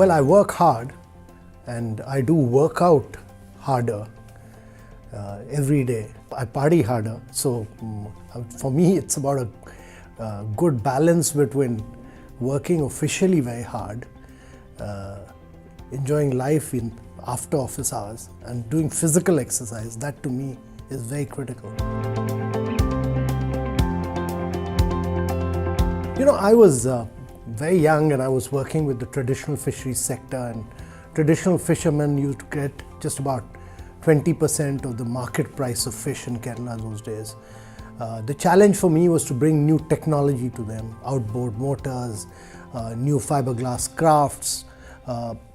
Well, I work hard and I do work out harder every day. I party harder. So for me, it's about a good balance between working officially very hard, enjoying life in after office hours, and doing physical exercise. That to me is very critical. You know, I was very young and I was working with the traditional fisheries sector, and traditional fishermen used to get just about 20% of the market price of fish in Kerala those days. The challenge for me was to bring new technology to them, outboard motors, new fiberglass crafts,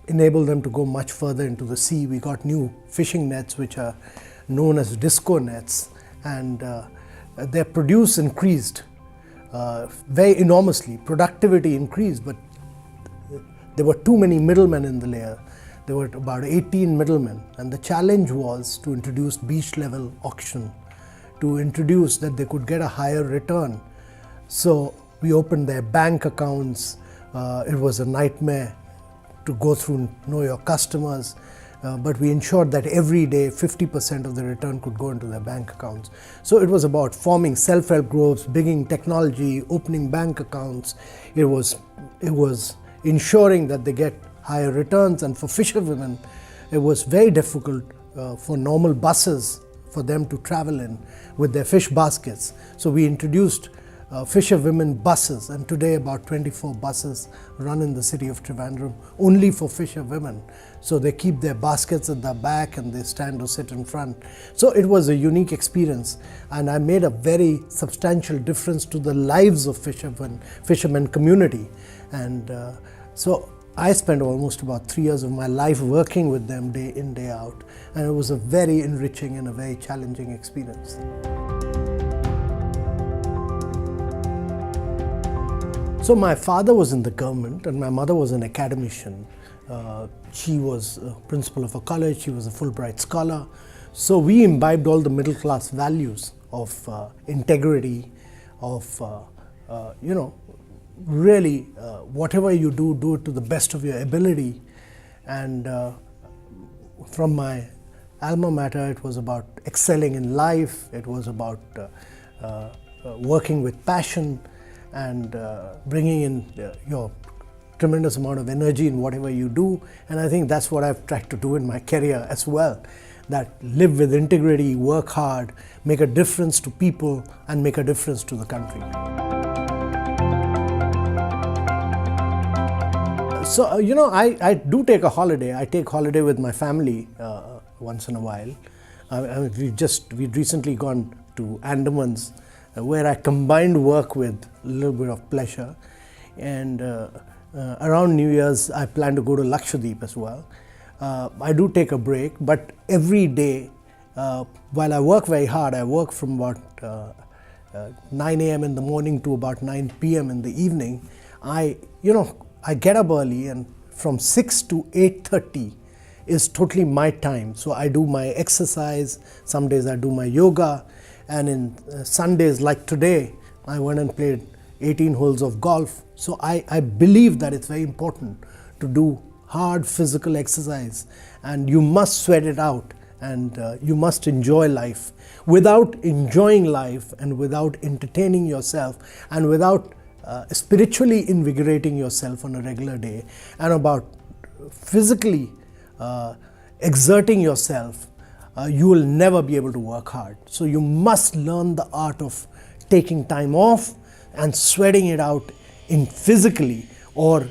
enable them to go much further into the sea. We got new fishing nets which are known as disco nets, and their produce increased very enormously. Productivity increased, but there were too many middlemen in the layer. There were about 18 middlemen, and the challenge was to introduce beach level auction, to introduce that they could get a higher return. So we opened their bank accounts. It was a nightmare to go through, know your customers, but we ensured that every day 50% of the return could go into their bank accounts. So it was about forming self-help groups, bringing technology, opening bank accounts. It was ensuring that they get higher returns. And for fisherwomen, it was very difficult for normal buses for them to travel in with their fish baskets. So we introduced fisherwomen buses, and today about 24 buses run in the city of Trivandrum only for fisherwomen. So they keep their baskets at the back and they stand or sit in front. So it was a unique experience, and I made a very substantial difference to the lives of fishermen community. And so I spent almost about 3 years of my life working with them day in, day out, and it was a very enriching and a very challenging experience. So my father was in the government and my mother was an academician. She was a principal of a college, she was a Fulbright scholar. So we imbibed all the middle class values of integrity, of really whatever you do, do it to the best of your ability. And from my alma mater, it was about excelling in life, it was about working with passion, and bringing in your tremendous amount of energy in whatever you do. And I think that's what I've tried to do in my career as well. That live with integrity, work hard, make a difference to people, and make a difference to the country. So, I do take a holiday. I take holiday with my family once in a while. We'd recently gone to Andamans, where I combined work with a little bit of pleasure. And around New Year's, I plan to go to Lakshadweep as well. I do take a break, but every day, while I work very hard, I work from about 9 a.m. in the morning to about 9 p.m. in the evening. I get up early, and from 6 to 8:30 is totally my time. So I do my exercise, some days I do my yoga, and in Sundays like today, I went and played 18 holes of golf. So I believe that it's very important to do hard physical exercise, and you must sweat it out, and you must enjoy life. Without enjoying life, and without entertaining yourself, and without spiritually invigorating yourself on a regular day, and about physically exerting yourself, you will never be able to work hard. So you must learn the art of taking time off and sweating it out in physically, or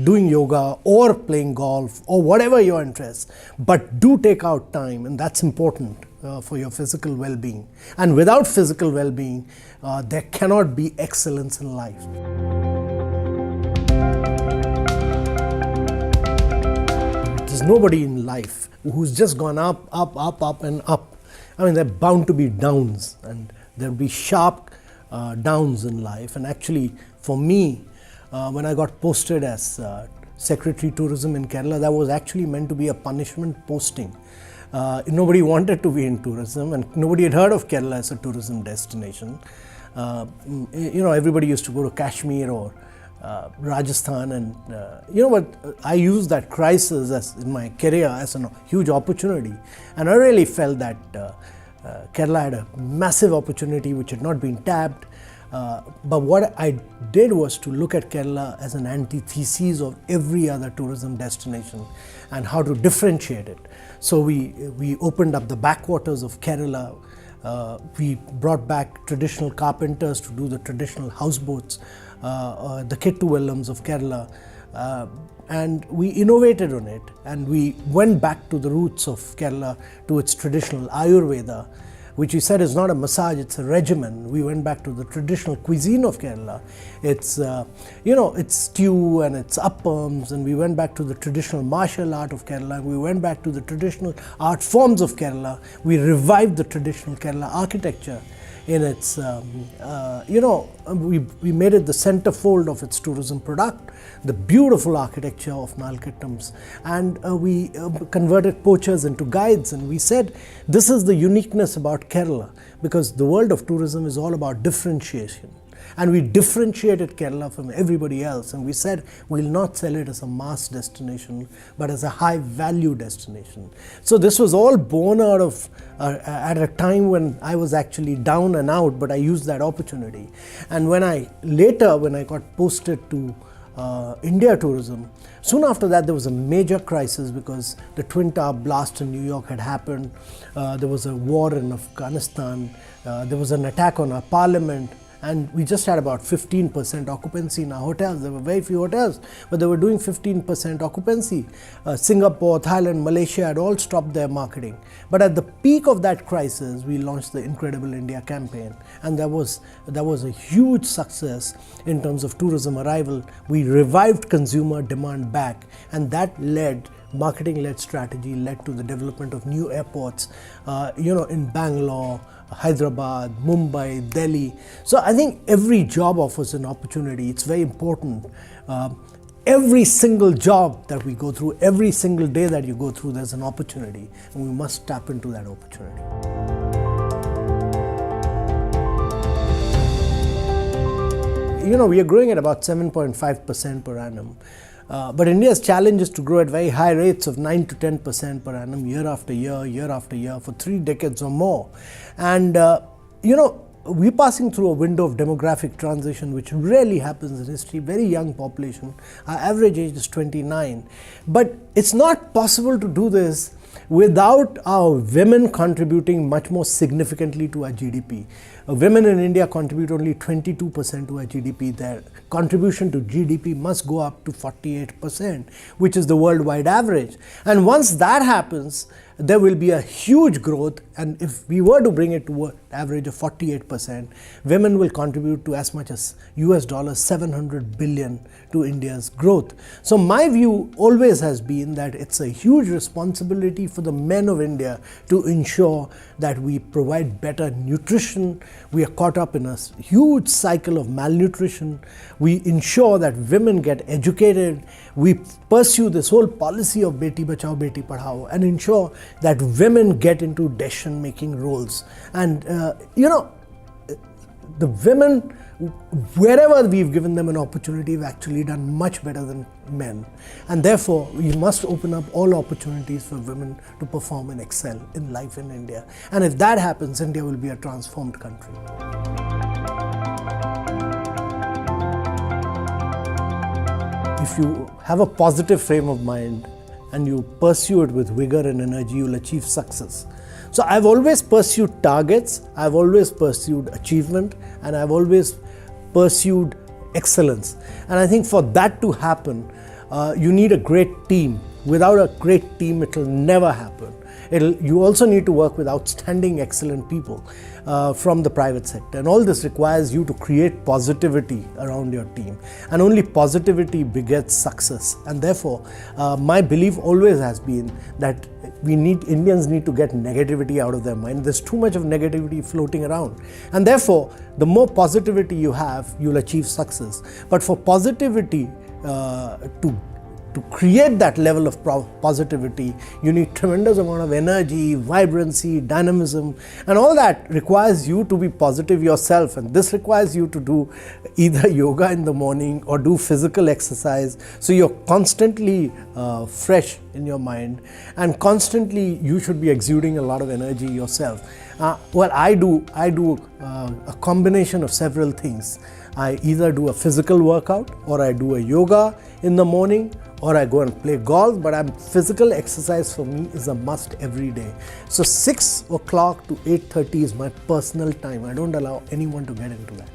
doing yoga, or playing golf, or whatever your interest. But do take out time, and that's important for your physical well-being. And without physical well-being, there cannot be excellence in life. There's nobody in life who's just gone up, up, up, up and up. I mean, there are bound to be downs, and there'll be sharp downs in life. And actually, for me, when I got posted as Secretary Tourism in Kerala, that was actually meant to be a punishment posting. Nobody wanted to be in tourism, and nobody had heard of Kerala as a tourism destination. Everybody used to go to Kashmir or Rajasthan, and you know what, I used that crisis as in my career as a huge opportunity, and I really felt that Kerala had a massive opportunity which had not been tapped. But what I did was to look at Kerala as an antithesis of every other tourism destination and how to differentiate it. So we opened up the backwaters of Kerala. We brought back traditional carpenters to do the traditional houseboats, the Kettuvelams of Kerala, and we innovated on it, and we went back to the roots of Kerala, to its traditional Ayurveda, which we said is not a massage, it's a regimen. We went back to the traditional cuisine of Kerala. It's, it's stew and it's appams, and we went back to the traditional martial art of Kerala. We went back to the traditional art forms of Kerala. We revived the traditional Kerala architecture in its, we made it the centerfold of its tourism product, the beautiful architecture of Nalkattams, and we converted poachers into guides, and we said this is the uniqueness about Kerala, because the world of tourism is all about differentiation. And we differentiated Kerala from everybody else, and we said we'll not sell it as a mass destination, but as a high value destination. So this was all born out of at a time when I was actually down and out, but I used that opportunity. And when I got posted to India tourism, soon after that there was a major crisis because the Twin Tower blast in New York had happened. There was a war in Afghanistan. There was an attack on our parliament. And we just had about 15% occupancy in our hotels. There were very few hotels, but they were doing 15% occupancy. Singapore, Thailand, Malaysia had all stopped their marketing. But at the peak of that crisis, we launched the Incredible India campaign. And that was a huge success in terms of tourism arrival. We revived consumer demand back, and that marketing-led strategy led to the development of new airports, in Bangalore, Hyderabad, Mumbai, Delhi. So I think every job offers an opportunity. It's very important. Every single job that we go through, every single day that you go through, there's an opportunity, and we must tap into that opportunity. We are growing at about 7.5% per annum. But India's challenge is to grow at very high rates of 9 to 10% per annum, year after year, for 3 decades or more. And, we're passing through a window of demographic transition, which rarely happens in history. Very young population. Our average age is 29. But it's not possible to do this without our women contributing much more significantly to our GDP. Women in India contribute only 22% to our GDP. Their contribution to GDP must go up to 48%, which is the worldwide average. And once that happens, there will be a huge growth, and if we were to bring it to an average of 48%, women will contribute to as much as US $700 billion to India's growth. So my view always has been that it's a huge responsibility for the men of India to ensure that we provide better nutrition. We are caught up in a huge cycle of malnutrition. We ensure that women get educated. We pursue this whole policy of Beti Bachao, Beti Padhao, and ensure that women get into decision-making roles. And, the women, wherever we've given them an opportunity, have actually done much better than men. And therefore, we must open up all opportunities for women to perform and excel in life in India. And if that happens, India will be a transformed country. If you have a positive frame of mind and you pursue it with vigor and energy, you'll achieve success. So I've always pursued targets, I've always pursued achievement, and I've always pursued excellence. And I think for that to happen, you need a great team. Without a great team, it will never happen. You also need to work with outstanding, excellent people from the private sector. And all this requires you to create positivity around your team. And only positivity begets success. And therefore, my belief always has been that Indians need to get negativity out of their mind. There's too much of negativity floating around. And therefore, the more positivity you have, you'll achieve success. But for positivity to to create that level of positivity, you need tremendous amount of energy, vibrancy, dynamism, and all that requires you to be positive yourself. And this requires you to do either yoga in the morning or do physical exercise, so you're constantly fresh in your mind, and constantly you should be exuding a lot of energy yourself. Well, I do a combination of several things. I either do a physical workout, or I do a yoga in the morning, or I go and play golf, but physical exercise for me is a must every day. So 6 o'clock to 8:30 is my personal time. I don't allow anyone to get into that.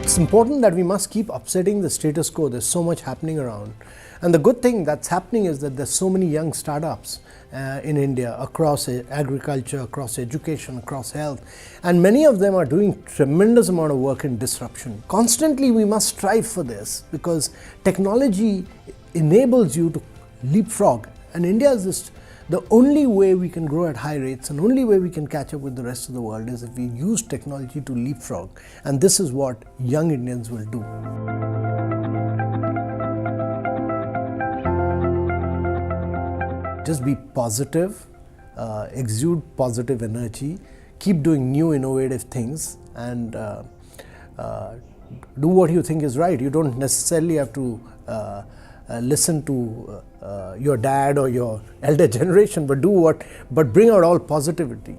It's important that we must keep upsetting the status quo. There's so much happening around. And the good thing that's happening is that there's so many young startups in India, across agriculture, across education, across health. And many of them are doing tremendous amount of work in disruption. Constantly we must strive for this, because technology enables you to leapfrog. And India is the only way we can grow at high rates, and only way we can catch up with the rest of the world, is if we use technology to leapfrog. And this is what young Indians will do. Just be positive, exude positive energy, keep doing new innovative things, and do what you think is right. You don't necessarily have to listen to your dad or your elder generation, but bring out all positivity.